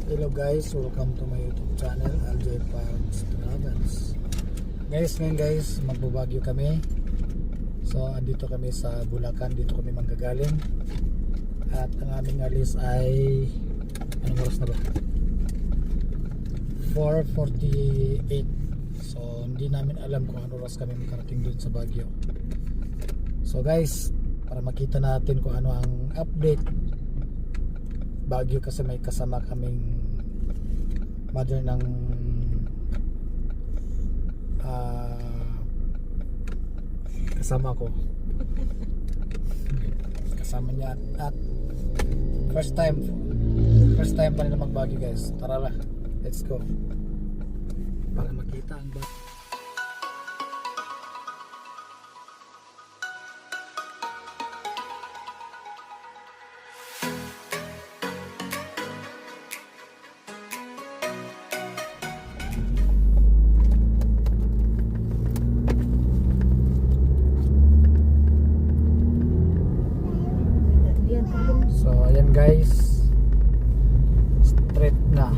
Hello guys, welcome to my YouTube channel, LJ Parks Travels. Ngayon guys, magbabagyo kami. So andito kami sa Bulacan, dito kami manggagaling. At ang aming alis ay anong oras na ba? 4:48. So hindi namin alam kung anong oras kami makarating dun sa Baguio. So guys, para makita natin kung ano ang update Baguio, kasi may kasama kaming mother ng kasama ko, kasama niya at first time pa nila mag Baguio guys. Tara la, let's go para makita ang Baguio. So ayan guys, straight na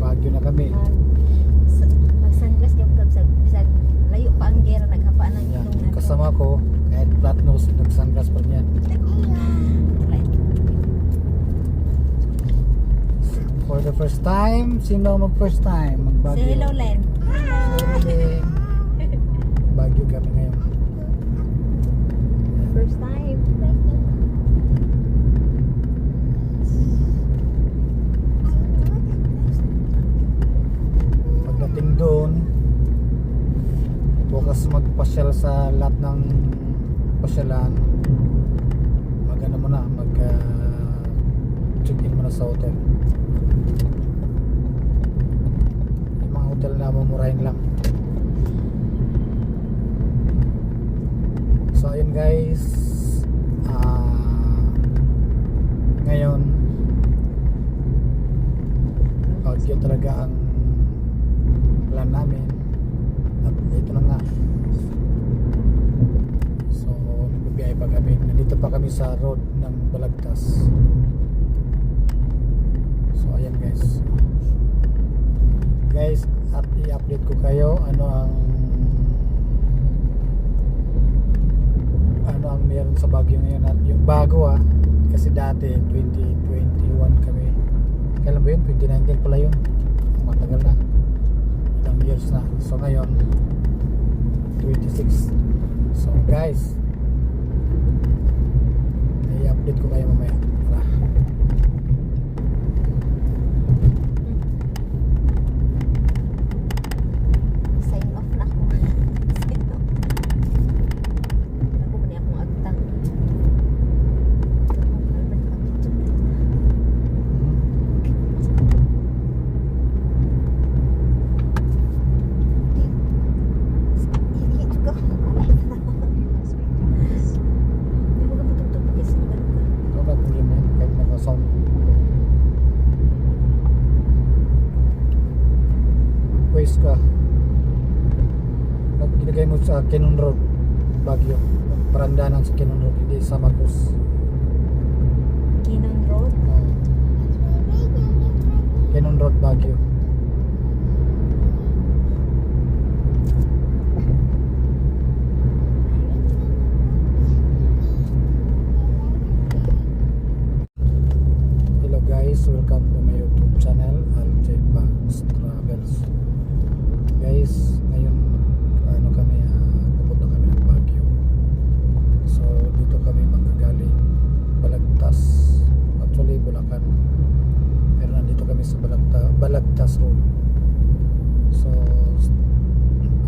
Baguio na kami. Mag-sunglass ka bisag layo pa ang gera, naghapa ng Yan, ilong na kasama ko kahit flat nose, nag-sunglass pa rin yan. For the first time, sino mag first time mag Baguio? Say hello, Len. Hello. Baguio kami ngayon. First time. Pagdating doon, bukas magpasyal sa lahat ng pasyalan. Mag-ano mo na, check-in mo na sa hotel. Yung mga hotel na mamurahin lang. So ayun guys, ngayon Baguio talaga ang plan namin at ito na nga. So nagbibiyahe pa kami, nandito pa kami sa road ng Balagtas. So ayan guys, at i-update ko kayo ano ang meron sa Baguio ngayon at yung bago kasi dati 2021 kami, kailan ba yun? 2019 pala yun, matagal na, ilang years na. So ngayon 26. So guys, i-update ko kayo mamaya. Sign off na ako. Sign off. Ako ba niya akong agtang. Ito ba kung yun yan, kahit naka-sound. Waste ka, ginagay mo sa Quezon Road Baguio, parandanan sa Quezon Road, hindi sa Marcos. Kinon Road. Quezon Road Baguio. Hello guys, welcome to my YouTube channel, LJ Parks Travels. Guys, ngayon kami pupunta kami ng Baguio. So dito kami manggagaling Balagtas, actually Bulacan, pero nandito kami sa Balagtas Road. So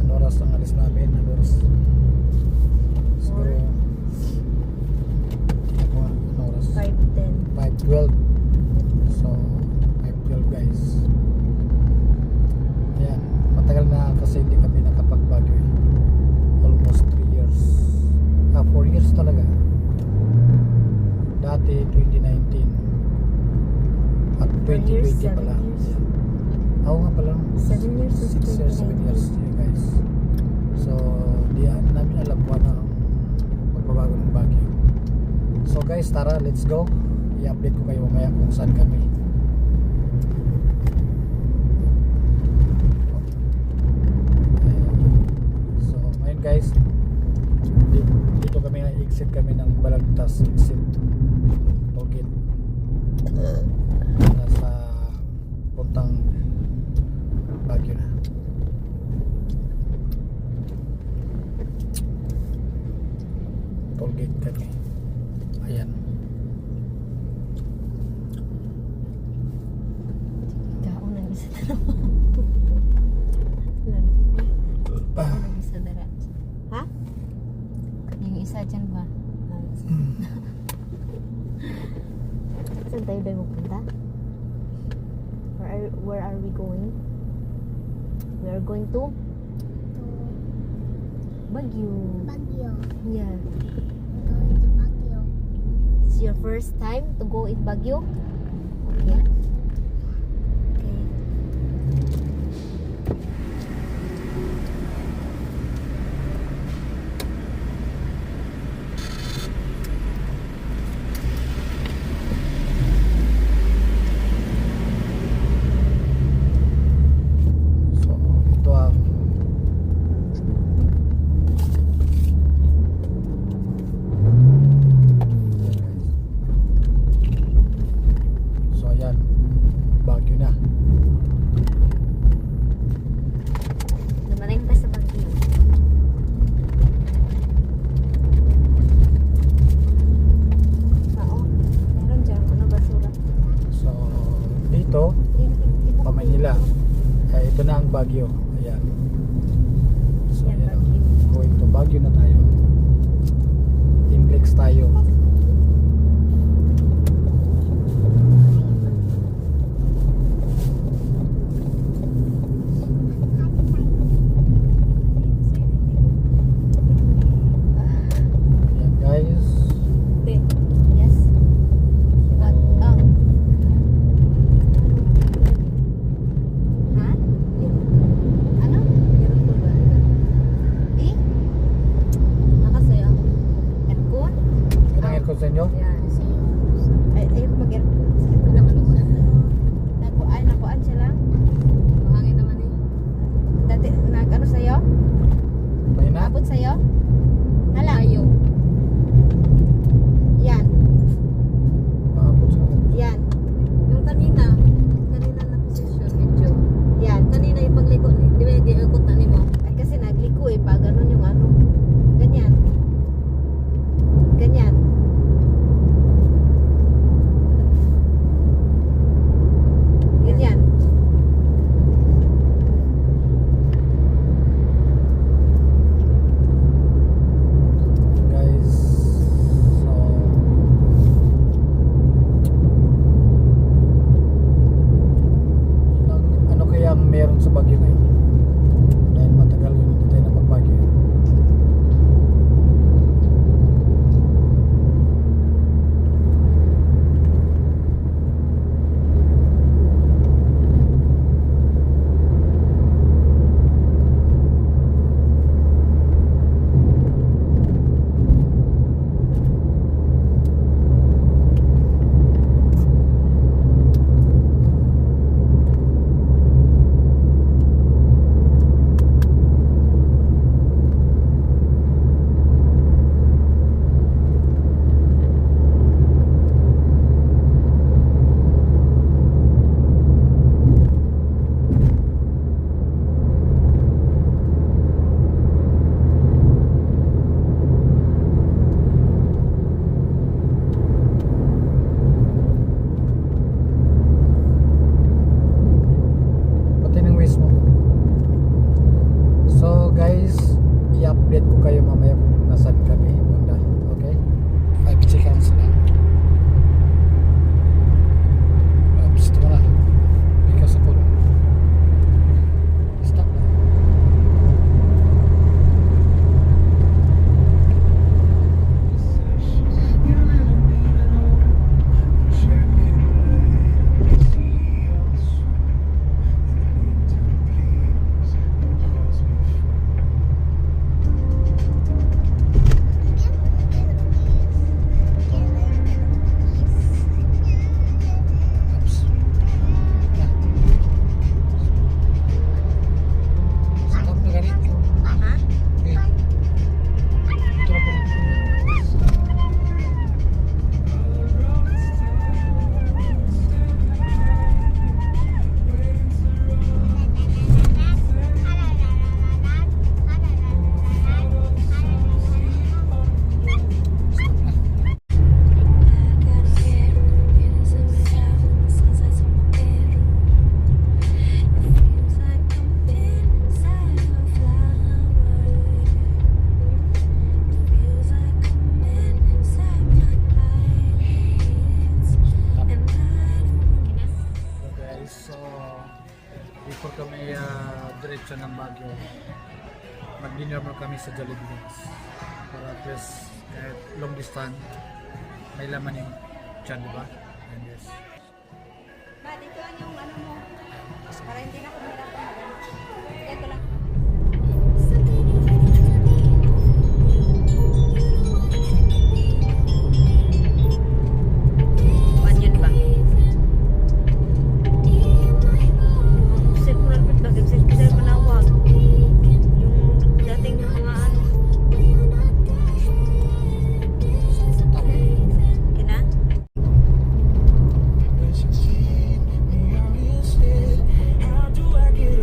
ano oras ang alis namin? Ano oras? Siguro ano oras? 5:10. 5:12. So 5:12 guys. Ayan, matagal na kasi hindi kami nakapag-Baguio almost 3 years, 4 years talaga. Dati 2019 at 2020 pala. Oo nga pala, 7 years. 6 years, 7 years guys. So di namin alam kung ano ang magbabago ng Baguio. So guys, tara, let's go. I-update ko kayo mamaya kung saan kami. So ngayon guys, dito kami, exit kami ng Balagtas exit Togit. Nasa puntang Baguio na. Tollgate kami. Ayan. Daon ang isa na Daon ang isa na ha? Yung isa dyan ba? Saan tayo ba magpunta? Where are we going? We are going to Baguio. Baguio. Yeah. Going to Baguio. It's your first time to go in Baguio? Okay. Okay. So ito ang ayan, Baguio na. Dumating pa sa Baguio. Oo. Meron dyan. Ano basura? So dito pa Manila. Ito na ang Baguio. Ayan. So Yan, ayan, Baguio. going to Baguio na tayo. Implex tayo. Ayan guys. Yes. What? Oh. Ha? Ano? Meron po ba? Eh? Nakasayo? Aircon? Yan ang aircon sa inyo? Yan. Ayoko mag-aircon. Sakit na naman ako. Nakuan siya lang. Mahangin naman eh. Dati, ano sa'yo? May na? Abot sa'yo? Hala. Ayaw. Yan. Maabot sa Yan. Yung kanina na posisyon medyo. Yan. Kanina yung pagliko ni, di ba i-ikot na ni mo? Ay kasi nagliko eh. Pag ganun yung ano. Ganyan. Ganyan. kami sa Jollibee guys. Para at least kahit long distance may laman yung tiyan, diba? And yes. Ba, dito lang yung ano mo. Para hindi na kumilap pa. Ito lang. Kuan yun ba? Sir, kung nalpit ba? Sir, sir, manawag. Yung dating mga ano. Kina? How do I get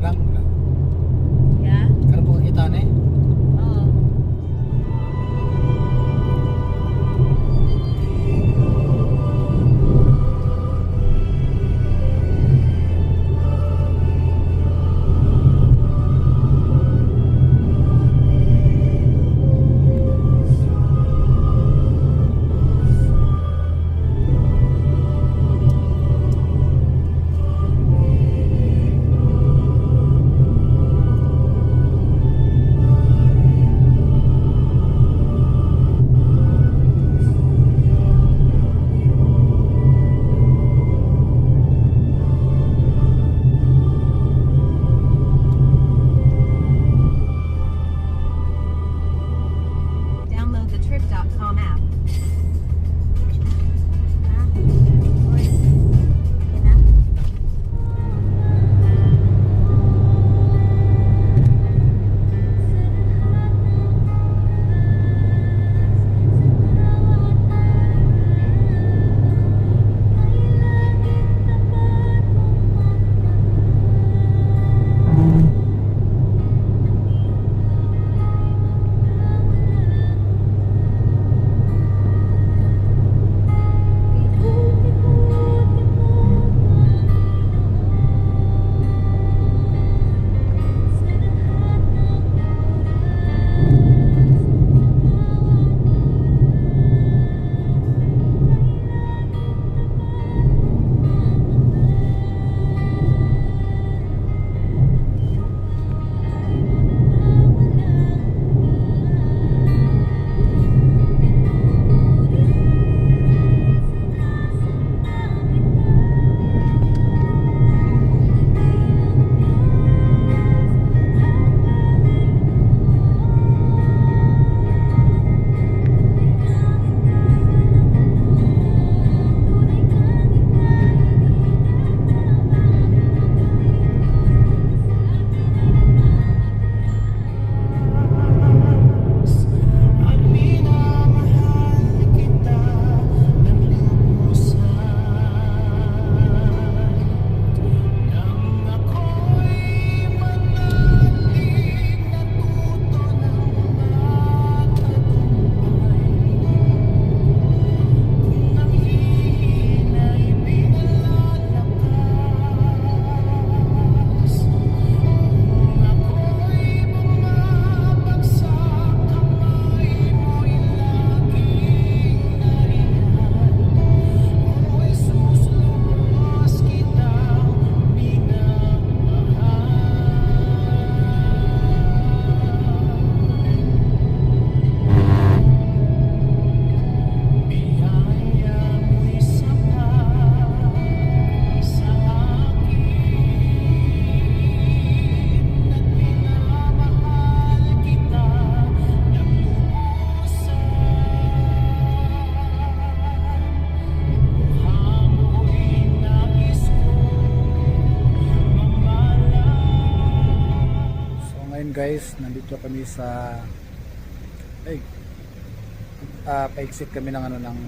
lang. Ya. Karena po kita nih. Oh. Download the trip.com app. Ha? Oy. Yan na. Guys, nandito kami sa pa-exit kami ng ng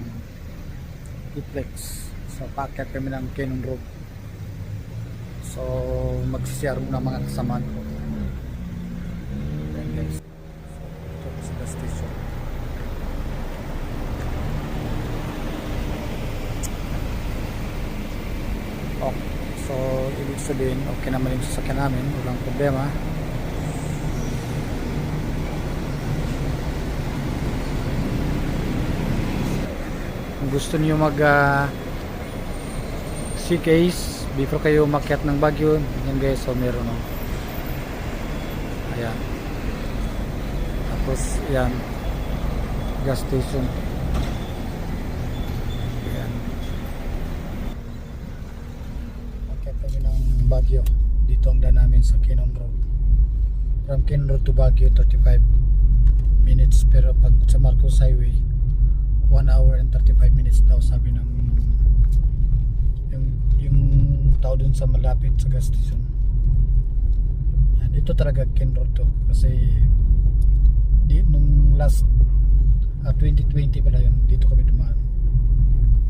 duplex. So paakyat kami ng Cannon Road. So magsishare muna mga kasama ko. Ayan guys. So ito sa gas station. Okay. So ibig sabihin okay naman yung sasakyan namin, walang problema. Gusto niyo mag sea case before kayo makyat ng Baguio, yan guys, so meron no. Ayan, tapos yan gas station. Ayan, makyat kami ng Baguio. Dito ang daan namin sa Cannon Road. From Cannon Road to Baguio 35 minutes, pero pag sa Marcos Highway 1 hour and 35 minutes daw, sabi ng yung tao dun sa malapit sa gas station. Yan, ito talaga Cannon Road to, kasi nung last 2020 pala yun, dito kami dumaan.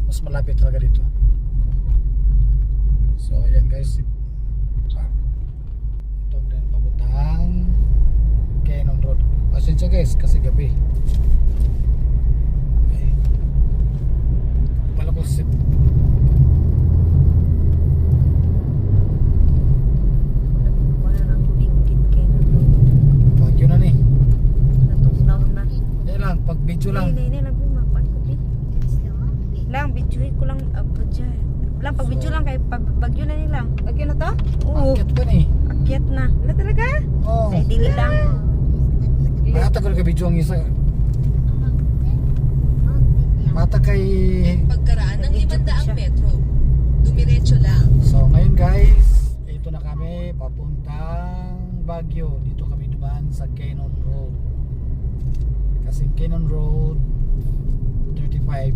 Mas malapit talaga dito. So ayan guys, Pasensya guys kasi gabi. Okay. Pala ko si Wala nang linggit kayo na to. Baguio na ni. Natugnaw na. Yan lang, pag video lang. Nay, lang pimakuan ko bi. Lang, video ko lang. Budya. Lang, pag video lang kay bagyo na nilang. Bagyo na to? Oo. Bakit ba ni? Akyat na. Wala talaga? Oh. Ay, dili lang. Mata ko ka video ang isa. Mata kay Pagkaraan ng 500 metro, dumiretso lang. So ngayon guys, ito na kami papuntang Baguio. Dito kami dumaan sa Cannon Road. Kasi Cannon Road 35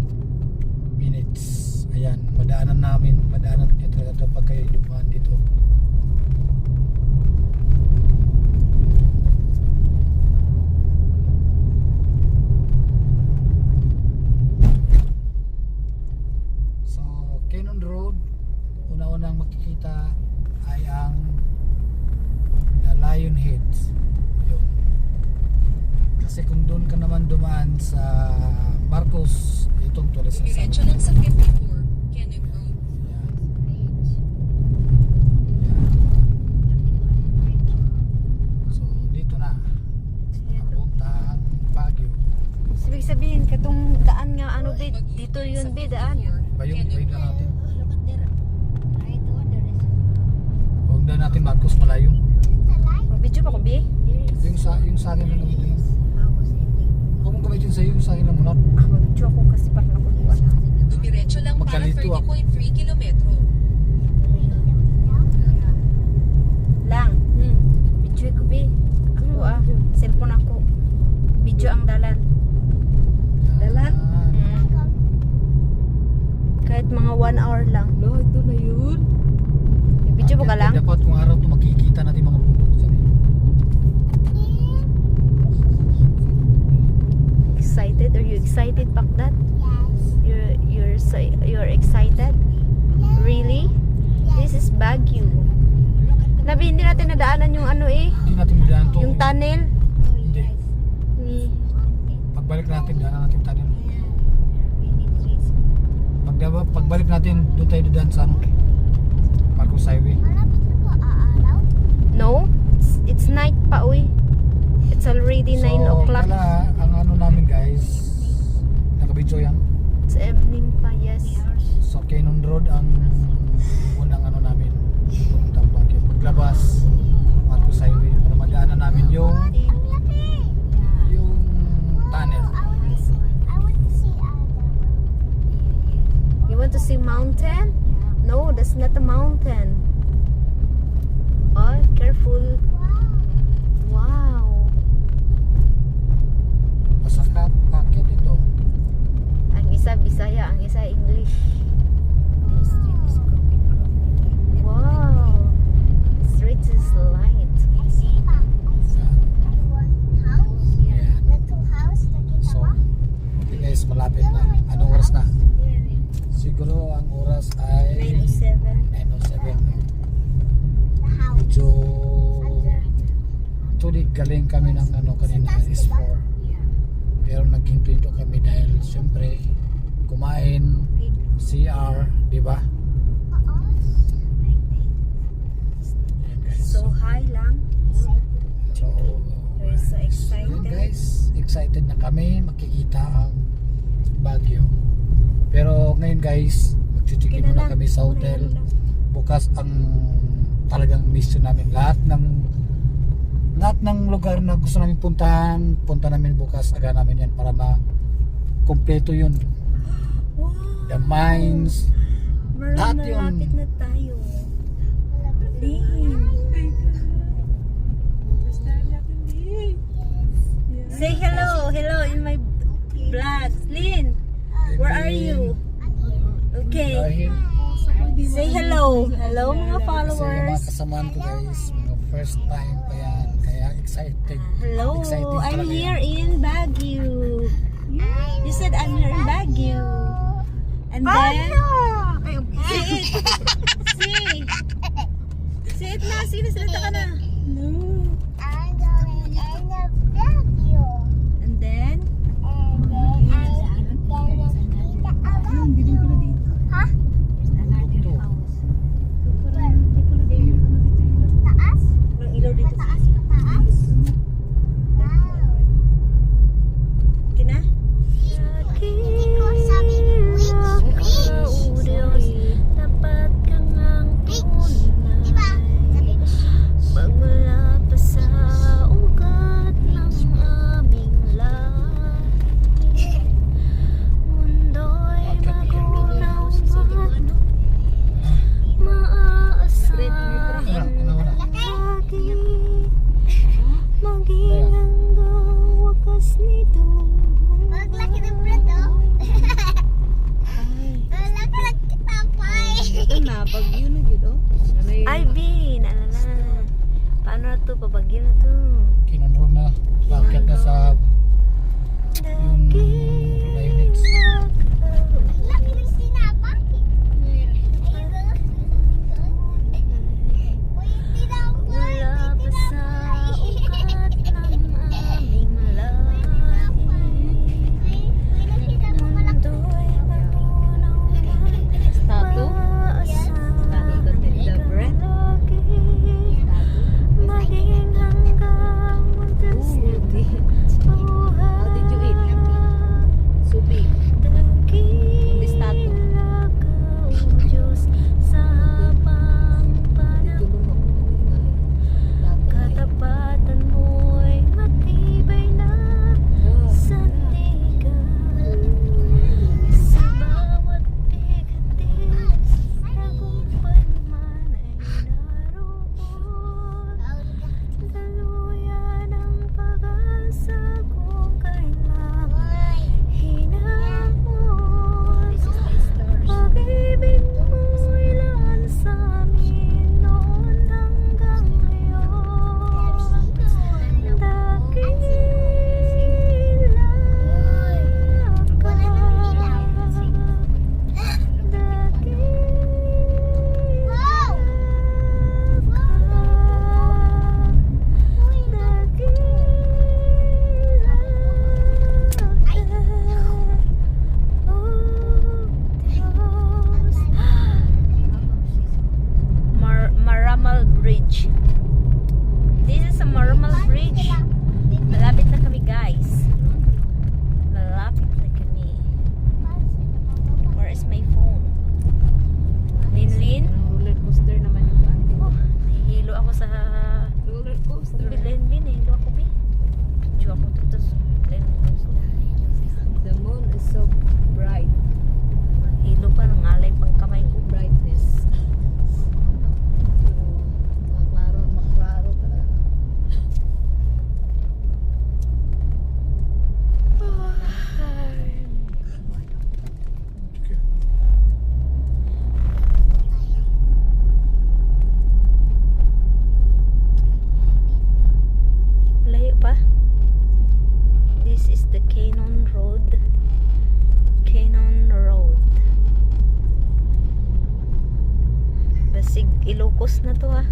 minutes. Ayan, madaanan nyo talaga pag kayo dumaan dito. So, Cannon Road, una-unang makikita ay ang The Lion Heads. Yun. Kasi kung doon ka naman dumaan sa Marcos, itong tulis na Dumiretso lang sa 54, Cannon Road. So, dito na. Papuntang Baguio. Ibig sabihin, katong daan nga, ano ba, dito yun ba, daan? Bayong na natin. Huwag na natin Marcos malayo. Mag-video pa ko, bi? Yung sa akin lang naman. Huwag mong gamitin sa'yo yung sa akin lang muna. Mag-video ako kasi pa nakukuha. Dumiretso lang para Magkalito ako. 30.3 kilometro. Lang. Video ko, bi? Ako cellphone ako. Video ang dalan. Dalan? Kahit mga 1 hour lang. No, ito na yun. Video mo ka lang? Dapat kung araw ito makikita natin mga bundok dyan. Excited? Are you excited, Pakdat? You're excited? Really? This is Baguio. Nabi, hindi natin nadaanan yung ano eh. Hindi natin madaanan ito. Yung tunnel. Hindi. Ni- Pagbalik natin, daanan natin tanin. Pagbalik natin, doon tayo daan sa ano? Marcos Highway. No? It's night pa, uy. It's already 9 o'clock. So, kala, ang ano namin guys, nakabidyo yan. It's evening pa, yes. So, Cannon Road ang unang ano namin. Puntang Baguio. Paglabas, Marcos Highway. Para madaanan namin yung tunnel. You want to see mountain? No, that's not a mountain. Oh, careful. Wow. Masaka, packet ito. Ang isa Bisaya, ang isa English. Wow. The street is light. So, okay guys, malapit na. Anong oras na? Siguro ang oras ay 9:07. 9:07. Medyo actually galing kami ng ano kanina is 4. Pero naghinto-hinto kami dahil siyempre kumain, CR, di ba? Ayan guys. So high lang. So, We're so yun excited. guys, excited na kami makikita ang Baguio. Pero ngayon guys, magchichikin muna kami sa hotel. Bukas ang talagang mission namin. Lahat ng lugar na gusto namin puntahan, punta namin bukas. Aga namin yan para ma-kompleto yun. Wow. The mines, lahat yun. Malapit na tayo. Lin. Say hello. Hello in my vlog. Lin, where are you? Okay. Dahil Say hello. Hello mga kasi yung mga followers. kasamaan ko guys, mga first time pa yan. Kaya excited. Hello. Excited I'm talaga here yan. in Baguio. You said I'm here in Baguio. And then say it. Say it na. Sige, salita ka na. No. Maging hanggang wakas nito. Maglaki ng plato. Ay. Maglaki ng kitapay. Ito na, pag yun na yun, oh. Sana yun. Ay, Bin. Alala. Paano na to? Pabagyo na to. Kinonro na. Bakit na sa yung units. Maglaki ng sinapay. Wala pa sa ukat ng aming lahi. Mundo'y matunaw Statue? Statue dati, the bread? maging hanggang wakas nito. How did you eat? So big. This statue. Diyos sa habang panahon. Katapatan mo'y matibay na sandigan. Sa bawat bigatin, tagumpay man ay naroon. Daluyan ang pag-asa kung kailan hinamon. Pag-ibig mo'y lan sa amin noon hanggang ngayon. Maramal Bridge. This is a Maramal Bridge. Malapit na kami, guys. Malapit na kami. Where is my phone? Linlin? Roller coaster naman yung ate. Oh, nahihilo ako sa Roller coaster. Linlin. Nahihilo ako, Bi. Picture ako dito sa Linlin. The moon is so bright. Hilo pa, nangalay pang kamay ko. Brightness. Maklaro talaga. Layo pa. This is the Cannon Road. Cannon Road. Basig Ilocos na to, ah.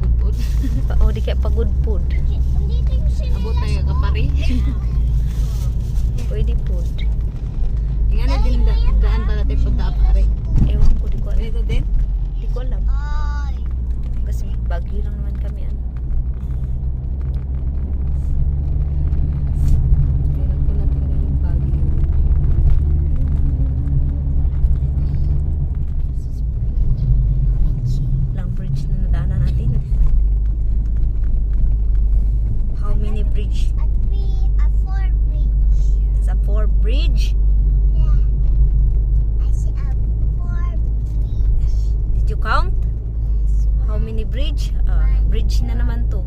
Pagod. O di kaya pagudpud. Abot tayo kapari. Pwede pud. Nga na din daan para tayo punta kapari. Ewan ko, di ko alam. Ito din? Di ko alam. Kasi bagyo lang naman kami, ano. Kailan ko na talaga yung Baguio. Lang bridge na nadaanan natin. How many bridge? It's a 4 bridge. Did you count? How many bridge? Bridge na naman to.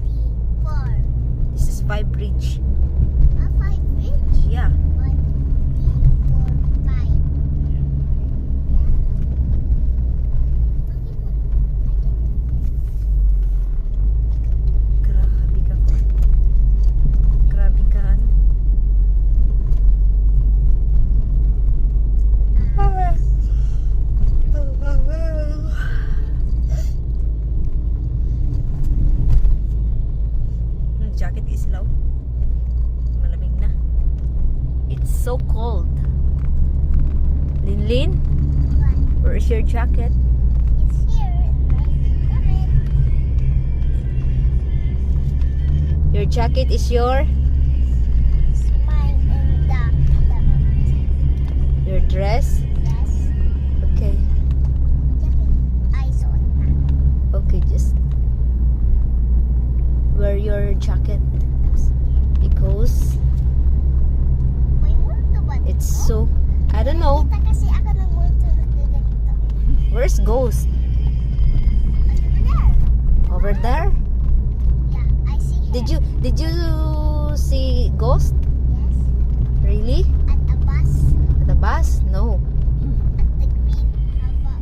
This is 5 bridge. Yeah. Grabe ka ko. Grabe ka, ano. Yung jacket is low. Malamig na. It's so cold. Linlin, where is your jacket? Your jacket is your dress? Okay. Okay, just wear your jacket because it's so, I don't know. Kasi ako ng multo na ganito. Where's Ghost? Over there? Did you see ghost? Yes. Really? At a bus. At the bus? No. At the green haba.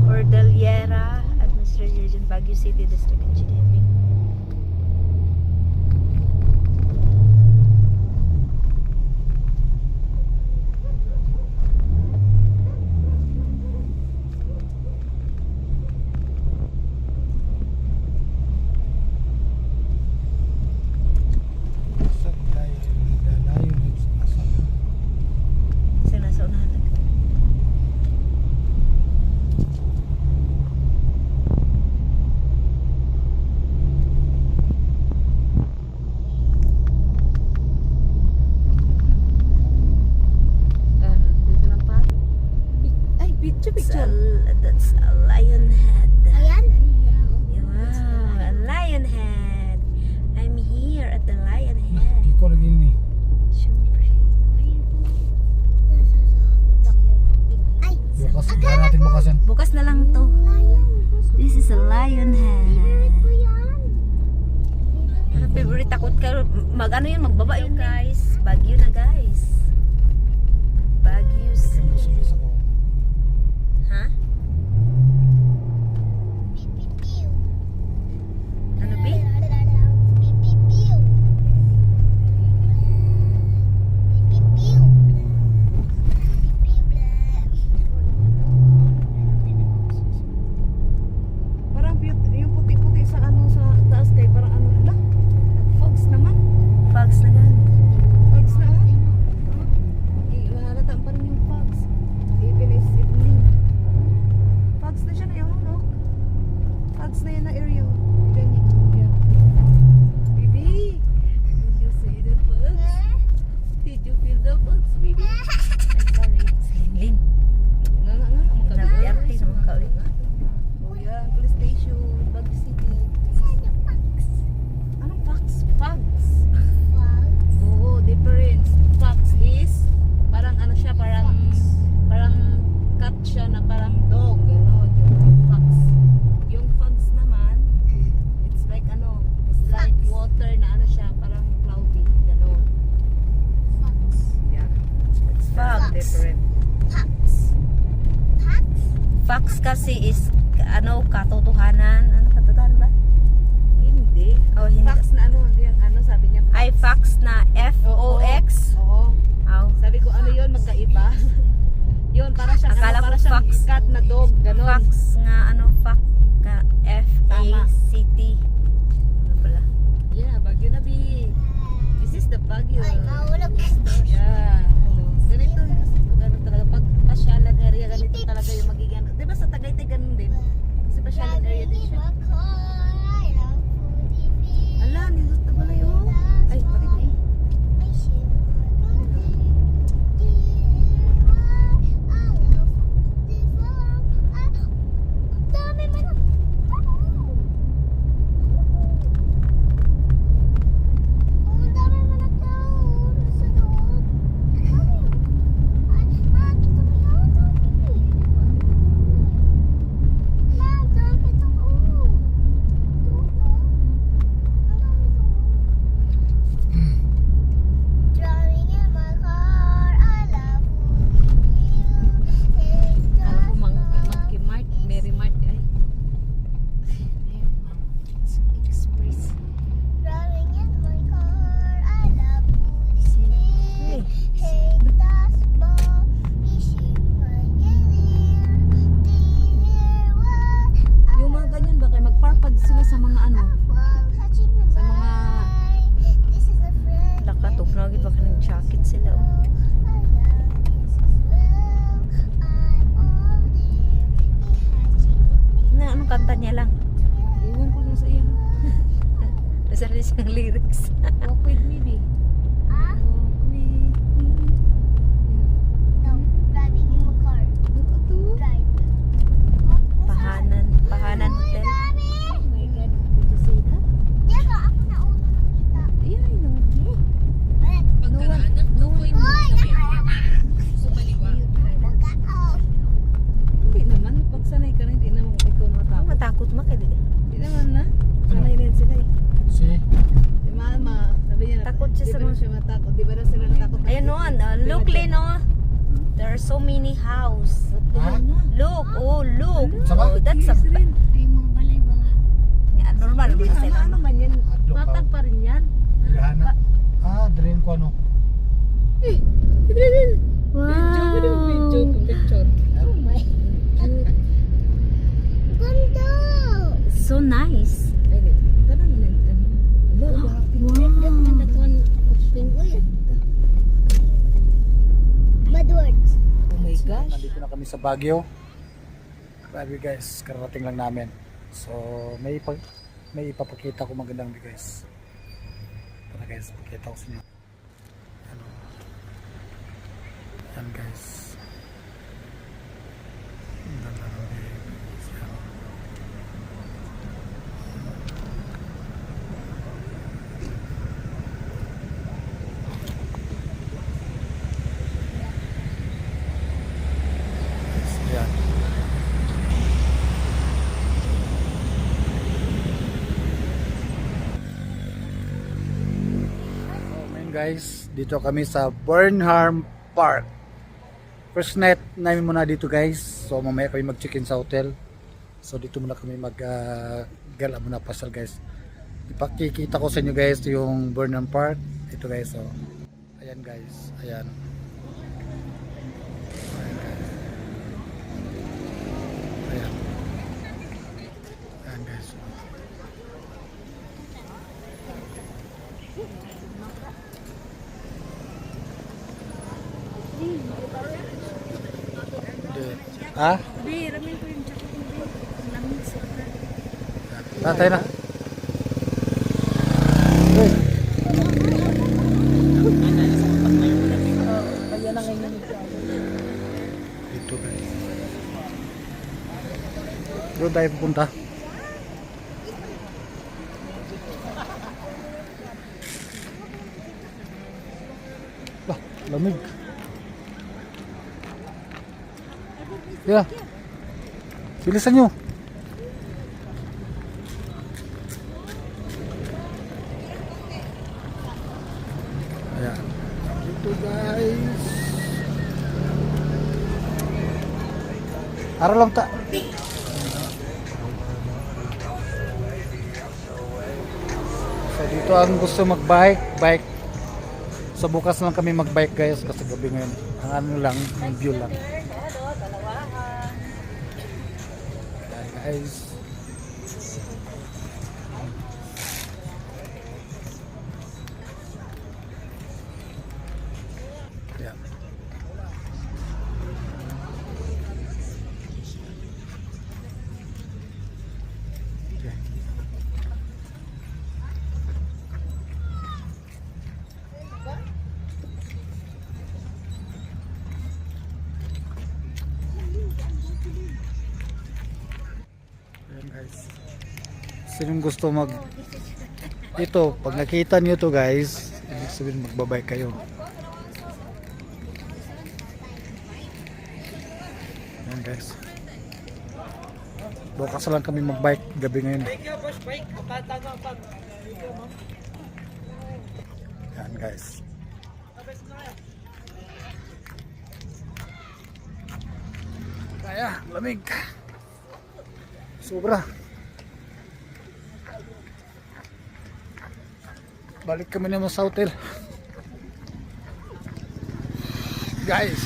Cordillera Administrative Region, Baguio City District Engineering. Layo nito sa Kasi nasa unahan lang. Dito ng pa. Ay, picture. That's a lion head. Ayan. Wow, a lion head. I'm here at the lion head. Hindi ko lagi ni. Siyempre. Ay, Bukas, kaya natin bukasan. Bukas na lang to. This is a lion head. ko yan. Ano favorite? Takot ka? Mag-ano yun? Magbaba yun guys. Baguio na guys. Baguio City. Ha? Pipipiw. Ano bi? Pipipiw. Pipipiw. Parang yung puti-puti sa ano sa taas kay parang ano na. Nag-fogs naman. Fogs na gan. Fogs na oh. Halata pa rin yung fogs. Even is evening. Fogs na siya na yung no? Fogs na yan na area. Ganyan. Yeah. Baby, did you see the fogs? Did you feel the fogs, baby? I'm sorry. Lin. Nag-arte sa mga kawin. Oh yeah, police station, Baguio City. Saan yung fox? Anong fox? Fogs. Fox. Oo, difference. Fox is parang ano siya, parang cat siya na parang dog, gano'n, yung fox. Yung fogs naman, it's like ano, it's like water na ano siya, parang cloudy, gano'n. Fox. Yeah. It's Fox. different. Fox. Fox? Fox kasi is ano, katotohanan. Ano katotohanan ba? Hindi. Oh, hindi. Fox na ano, yung ano sabi niya. Ay, fox na F-O-X. Oo. Aw. Sabi ko ano yun, magkaiba. Yun, para siyang Akala ano, ko para siyang fox. cat na dog, gano'n. Fox nga ano, F-A-C-T. Ano pala? Yeah, Baguio na bi. This is the Baguio. Ay, mahulog. Yeah. Ganito, ganito talaga. Pag pasyalan area, ganito talaga yung magiging. Di ba sa Tagaytay ganun din? Kasi pasyalan area din siya. Ala, nilot na pala yun. Ay, pati na eh. Driving in my car, I love Alam ko Monkey Mart, Mary Mart. Ay. Express. Driving in my car, I love Hey. Take das ball, fishing my Yung mga ganyan ba, kaya magparpad sila sa mga ano? Sa mga This is a friend. Nakatugnagit baka ng jacket sila. Oh. Na, anong kanta niya lang? iwan ko na sa iyo. Nasa rin siyang lyrics. Walk with me, be. Ah, Walk with me. no, driving in my car. Ako to. Drive. Pahanan. Pahanan Hotel. Oh my God, did you say that? Diyan ba ako nauna nakita? Yeah, I know. Pagkaraan ng 2.2 na metro, sumaliwa. Pagka-off. Hindi naman, pag sanay ka na, hindi naman ikaw matakot. Matakot mo kaya takot siya Di sa ba na mga... siya matakot? Di ba na sila natakot? Ayun no, look Lino. There are so many house. Ha? Look, oh look. Sama? Oh, that's a... Ay mo balay mga. Yeah, normal Hindi naman na, sila. ano man yan. Adlo ka. Matag pa rin yan. Dirhana. Drain ko ano. Video, picture. Oh my. Ganda. So nice. Ay, di. Kanang nan, ano. Hello, Ganda man daton kuping uy. Bad words. oh my gosh. Nandito na kami sa Baguio. Grabe guys, kararating lang namin. So, may ipapakita ko magandang view guys. Tara guys, pakita ko sa inyo. Ano? Yan guys. Ang ganda ng view. Yan. Yan. Guys, dito kami sa Burnham Park. First night namin muna dito guys. So mamaya kami mag-check-in sa hotel. So dito muna kami gala muna pasal guys. Ipakikita ko sa inyo guys yung Burnham Park. Ito guys, so ayan guys, ayan. Ayan. Ayan guys. Ha? Tatay na. Uy. Dito guys. Doon tayo pupunta. Lah, lamig. Ya. Bilisan nyo. Ayan. Ito guys. Araw lang ta. So dito ang gusto bike. So bukas lang kami magbike guys kasi gabi ngayon. Ang ano lang, yung view lang. Guys. Yeah. Okay. Ayan guys. Sinong gusto ito, pag nakita niyo to guys, ibig sabihin magbabike kayo. Ayan guys. Bukas lang kami magbike gabi ngayon. Ayan guys. Kaya, lamig. Sobra. Balik kami naman sa hotel. Guys,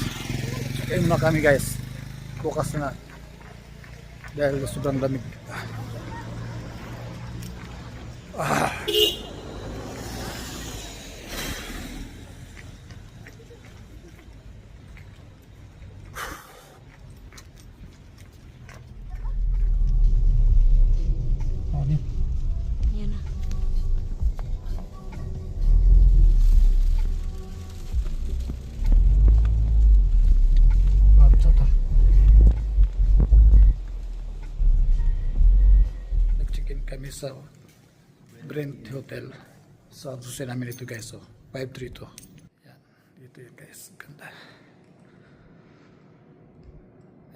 ayun na kami guys. Bukas na. Dahil sobrang lamig. Yan na. Nag-check-in kami sa Brent Hotel. So, ang susi namin ito guys. So, 532. Yan. Dito yun guys. Ganda.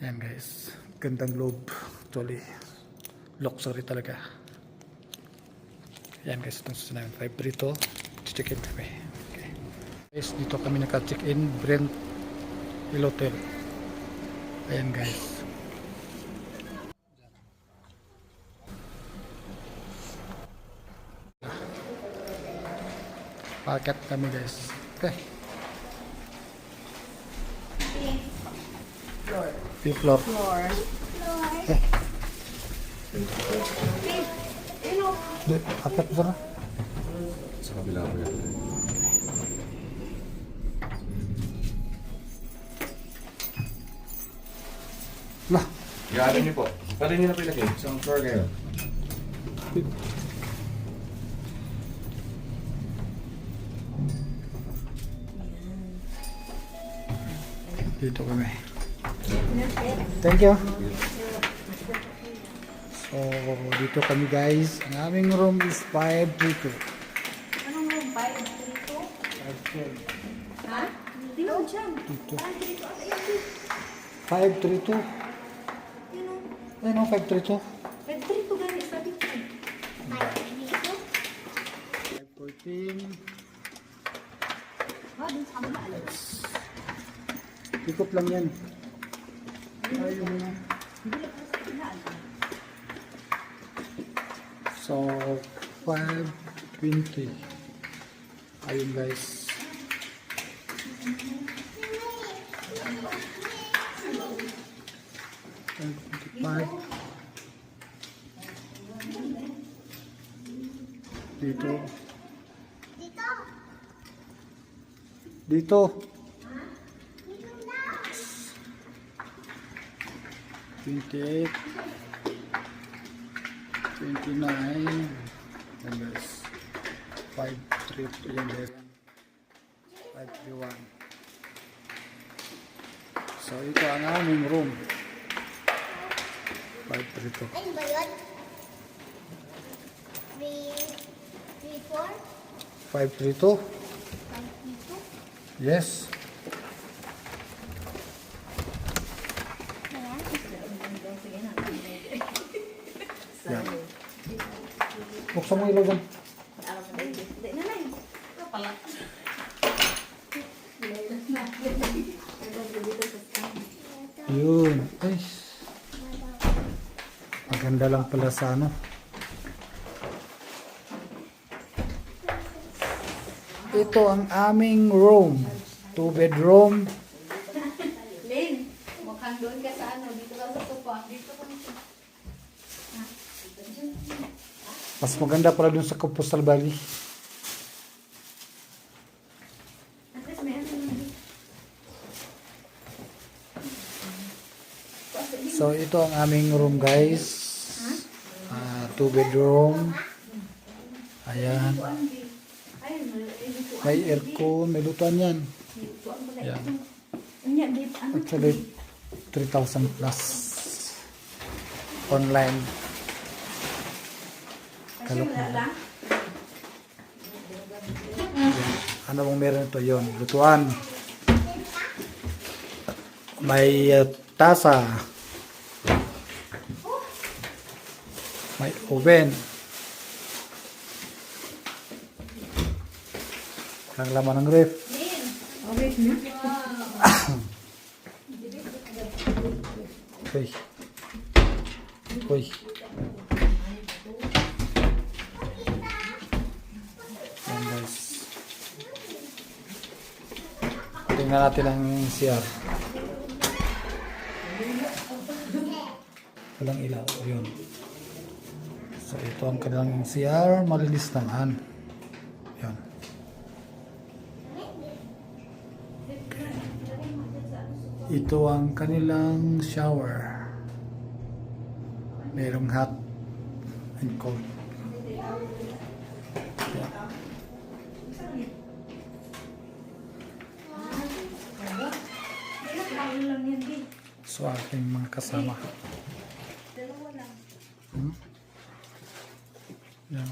Yan guys. Gandang loob. Actually, luxury talaga. Yan guys. Itong susi namin 532. check-in kami. Okay. Guys, dito kami naka-check-in, Brent Hill Hotel. Ayan guys. Paket kami guys. Okay. Fifth floor. Okay. Paket mo sana. Sa kabila ko yan. Lah. Gano'n niyo po. Pwede niyo na pilagay. Isang floor kayo. Dito kami. Thank you. So, dito kami guys. Ang aming room is 532. Anong room? 532? 512. Ha? Tingnan dyan. Dito. 532. 532. Yun o. Ayun o, 532. 532 gani sa dito. 514. Ha, dun sa kabila. Ikot lang yan. Ayun na. So, 520. Ayun guys. Dito. Dito. 28. 29. Yan guys. 5-3. Yan guys. 531. So, ito ang aming room. 532. Ano ba yun? 3, 4, 532? 5, 2. Yes. Yan. Buksan mo ilaw dyan. Yun. Ay. Maganda lang pala sa ano. Ito ang aming room. 2-bedroom. Lin, mukhang doon ka sa ano. Dito ka sa sopa. Dito ka sa Mas maganda pala dun sa Coastal Valley. At least may ano naman. So ito ang aming room guys. 2-bedroom. Ayan. May aircon, may lutuan yan. Ayan. Actually 3,000 plus. Online. Ayan. Ano mong meron ito yun? Lutuan. May tasa. May oven. Ang laman ng ref. Okay. Uy. Yan guys. Tingnan natin ang CR. Walang ilaw. Yun. So ito ang kanilang CR. Malinis naman. Yun. Ito ang kanilang shower. Merong hot and cold. Yan. So aking mga kasama. Yan.